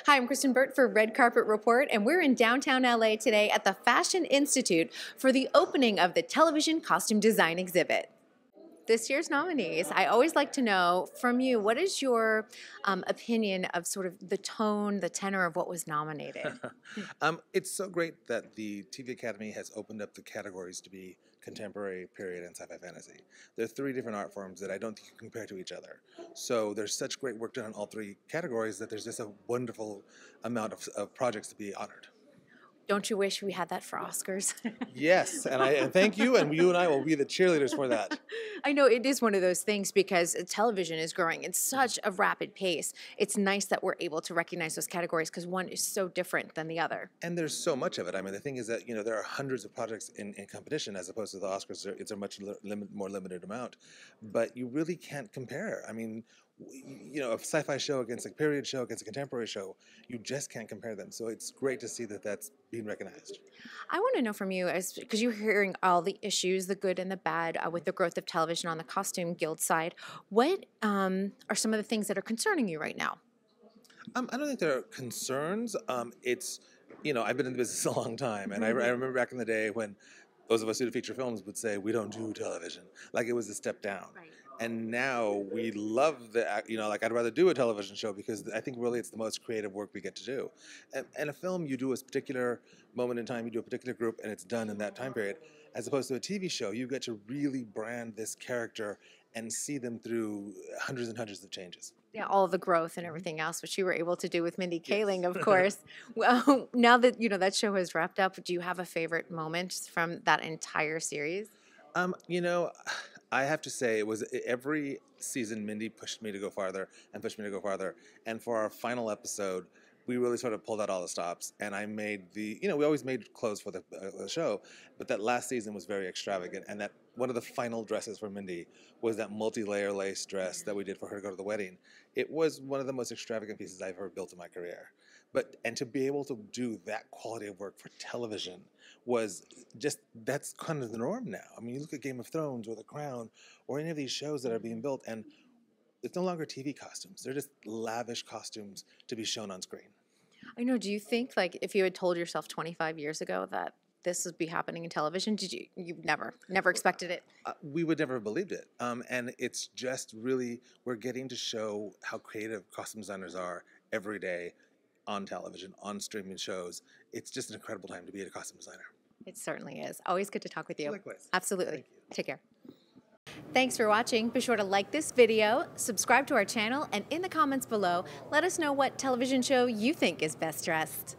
Hi, I'm Kristyn Burtt for Red Carpet Report, and we're in downtown LA today at the Fashion Institute for the opening of the Television Costume Design exhibit. This year's nominees, I always like to know from you, what is your opinion of sort of the tone, the tenor of what was nominated? It's so great that the TV Academy has opened up the categories to be contemporary, period, and sci-fi fantasy. There are three different art forms that I don't think you can compare to each other. So there's such great work done in all three categories that there's just a wonderful amount of projects to be honored. Don't you wish we had that for Oscars? Yes, and thank you, and you and I will be the cheerleaders for that. I know it is one of those things because television is growing at such a rapid pace. It's nice that we're able to recognize those categories because one is so different than the other. And there's so much of it. I mean, the thing is that, there are hundreds of projects in competition as opposed to the Oscars. It's a much more limited amount. But you really can't compare. I mean, a sci-fi show against a period show against a contemporary show, you just can't compare them. So it's great to see that that's being recognized. I want to know from you, because you're hearing all the issues, the good and the bad, with the growth of television on the costume guild side. What are some of the things that are concerning you right now? I don't think there are concerns. It's, I've been in the business a long time, and I remember back in the day when those of us who do feature films would say, we don't do television, like it was a step down. Right. And now we love I'd rather do a television show because I think really it's the most creative work we get to do. And a film, you do a particular moment in time, you do a particular group, and it's done in that time period. As opposed to a TV show, you get to really brand this character and see them through hundreds and hundreds of changes. Yeah, all the growth and everything else, which you were able to do with Mindy Kaling, of course. Well, now that that show has wrapped up, do you have a favorite moment from that entire series? I have to say, it was every season Mindy pushed me to go farther and pushed me to go farther. And for our final episode, we really sort of pulled out all the stops. And I made we always made clothes for the show, but that last season was very extravagant. And that one of the final dresses for Mindy was that multi-layer lace dress that we did for her to go to the wedding. It was one of the most extravagant pieces I've ever built in my career. And to be able to do that quality of work for television was just, that's kind of the norm now. I mean, you look at Game of Thrones or The Crown or any of these shows that are being built, and it's no longer TV costumes. They're just lavish costumes to be shown on screen. I know. Do you think, like, if you had told yourself 25 years ago that this would be happening in television, you never expected it? We would never have believed it. And it's just really, we're getting to show how creative costume designers are every day on television, on streaming shows. It's just an incredible time to be a costume designer. It certainly is. Always good to talk with you. Likewise. Absolutely. Take care. Thanks for watching. Be sure to like this video, subscribe to our channel, and in the comments below, let us know what television show you think is best dressed.